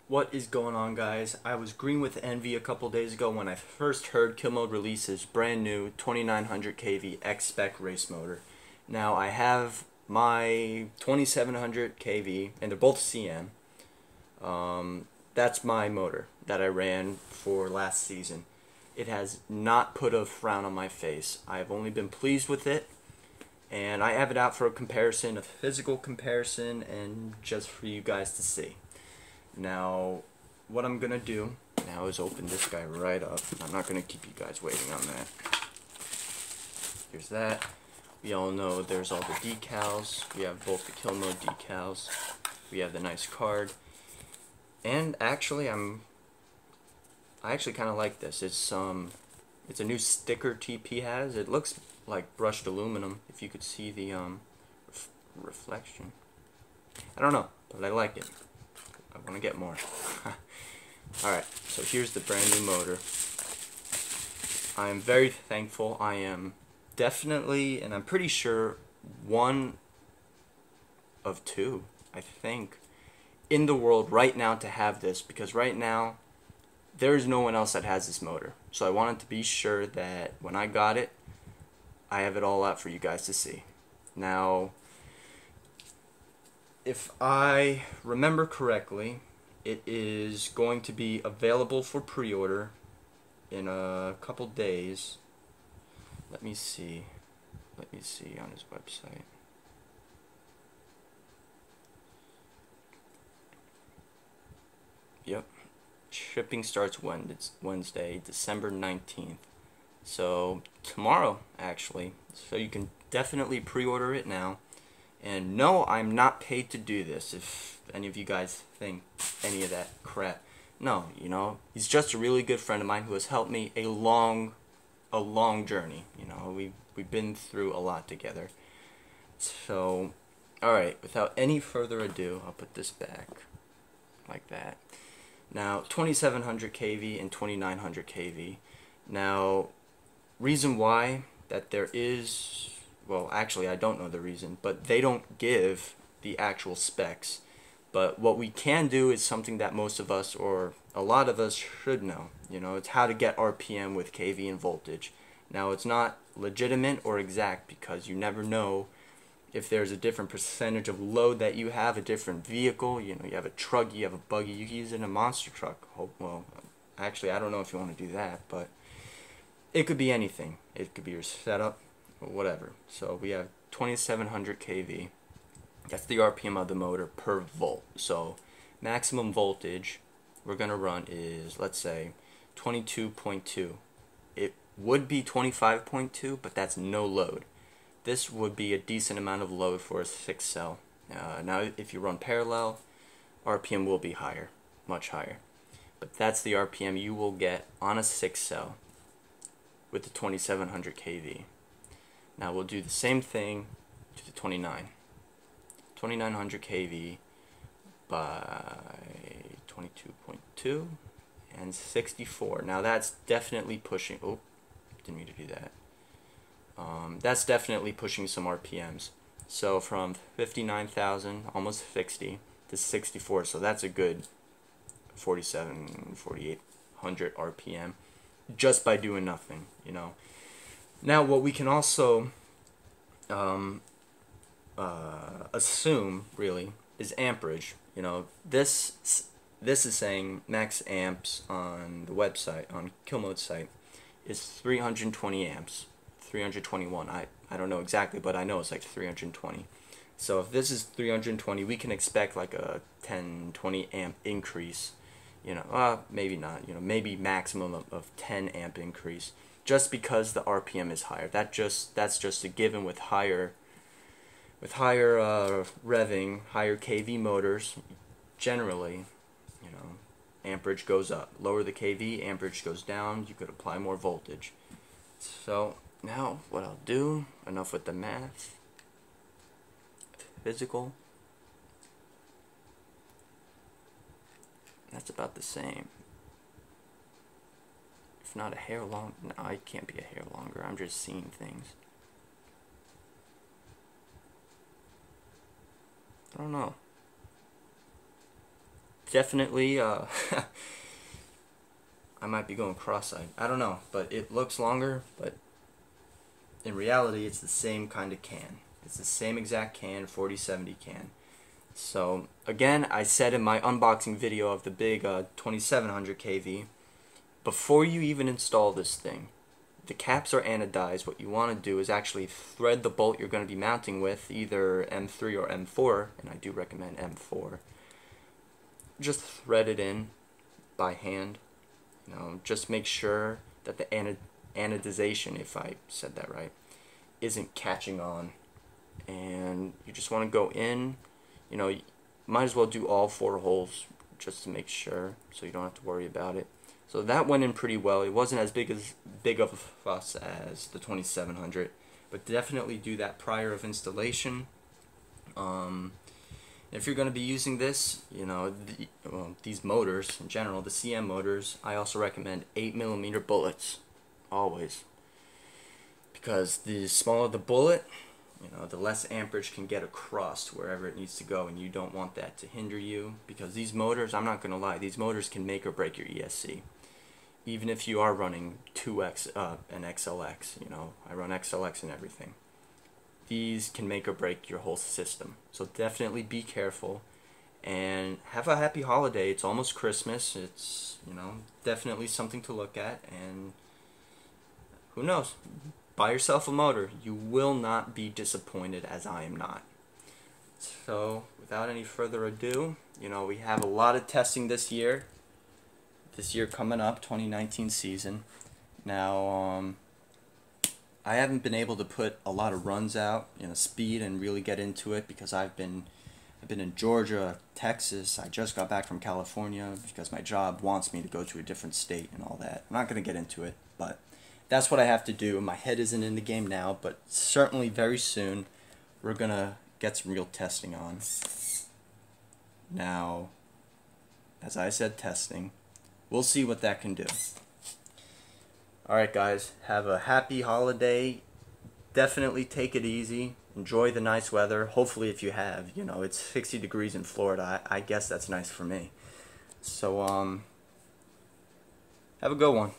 What is going on, guys? I was green with envy a couple days ago when I first heard KillMode release his brand new 2900 kV X-Spec race motor. Now I have my 2700 kV and they're both CM. That's my motor that I ran for last season. It has not put a frown on my face. I've only been pleased with it, and I have it out for a comparison, a physical comparison, and just for you guys to see. Now, what I'm going to do now is open this guy right up. I'm not going to keep you guys waiting on that. Here's that. We all know there's all the decals. We have both the KillMode decals. We have the nice card. And actually, I actually kind of like this. It's a new sticker TP has. It looks like brushed aluminum, if you could see the reflection. I don't know, but I like it. I want to get more. Alright, so here's the brand new motor. I am very thankful. I am definitely, and I'm pretty sure, one of two, I think, in the world right now to have this, because right now there is no one else that has this motor. So I wanted to be sure that when I got it, I have it all out for you guys to see. Now, if I remember correctly, it is going to be available for pre-order in a couple days. Let me see on his website. Yep. Shipping starts Wednesday, December 19th. So tomorrow, actually. So you can definitely pre-order it now. And no, I'm not paid to do this, if any of you guys think any of that crap. No, you know, he's just a really good friend of mine who has helped me a long journey. You know, we've been through a lot together. So, alright, without any further ado, I'll put this back like that. Now, 2700 kV and 2900 kV. Now, reason why that there is, well, actually I don't know the reason, but they don't give the actual specs. But what we can do is something that most of us, or a lot of us, should know. You know, it's how to get RPM with kV and voltage. Now, it's not legitimate or exact because you never know if there's a different percentage of load that you have, a different vehicle. You know, you have a truck, you have a buggy, you can use it in a monster truck. Well, actually, I don't know if you want to do that, but it could be anything. It could be your setup or whatever. So we have 2700 kV. That's the RPM of the motor per volt. So maximum voltage we're going to run is, let's say, 22.2. It would be 25.2, but that's no load. This would be a decent amount of load for a 6 cell. Now if you run parallel, RPM will be higher, much higher. But that's the RPM you will get on a 6 cell with the 2700 kV. Now we'll do the same thing to the 2900 kV by 22.2 and 64. Now that's definitely pushing, oh, didn't mean to do that. That's definitely pushing some RPMs. So from 59,000, almost 60, to 64. So that's a good 4,800 RPM just by doing nothing, you know. Now what we can also assume, really, is amperage. You know, this is saying max amps on the website, on KillMode's site, is 320 amps. 321. I don't know exactly, but I know it's like 320. So if this is 320, we can expect like a 10-20 amp increase. You know, maybe not. You know, maybe maximum of 10 amp increase, just because the RPM is higher. That's just a given with higher revving, higher kV motors. Generally, you know, amperage goes up. Lower the kV, amperage goes down. You could apply more voltage. So now what I'll do, enough with the math, physical, that's about the same. If not a hair long, no, it can't be a hair longer, I'm just seeing things. I don't know. definitely, I might be going cross-eyed. I don't know, but it looks longer, but in reality, it's the same kind of can. It's the same exact can, 4070 can. So, again, I said in my unboxing video of the big 2700 kV, before you even install this thing, the caps are anodized. What you want to do is actually thread the bolt you're going to be mounting with, either M3 or M4, and I do recommend M4. Just thread it in by hand. You know, just make sure that the anodization, if I said that right, isn't catching on. And you just want to go in, you know, you might as well do all 4 holes just to make sure, so you don't have to worry about it. So that went in pretty well. It wasn't as big of a fuss as the 2700, but definitely do that prior of installation. If you're going to be using this, you know, these motors in general, the CM motors, I also recommend 8mm bullets, always. Because the smaller the bullet, you know, the less amperage can get across to wherever it needs to go, and you don't want that to hinder you. Because these motors, I'm not going to lie, these motors can make or break your ESC. Even if you are running 2X and XLX, you know, I run XLX and everything. These can make or break your whole system. So definitely be careful and have a happy holiday. It's almost Christmas. It's, you know, definitely something to look at, and who knows? Buy yourself a motor. You will not be disappointed, as I am not. So without any further ado, you know, we have a lot of testing this year. This year coming up, 2019 season. Now, I haven't been able to put a lot of runs out, you know, speed and really get into it because I've been in Georgia, Texas. I just got back from California because my job wants me to go to a different state and all that. I'm not going to get into it, but that's what I have to do. My head isn't in the game now, but certainly very soon we're going to get some real testing on. Now, as I said, testing. We'll see what that can do. Alright guys, have a happy holiday. Definitely take it easy. Enjoy the nice weather. Hopefully if you have. You know, it's 60 degrees in Florida. I guess that's nice for me. So, have a good one.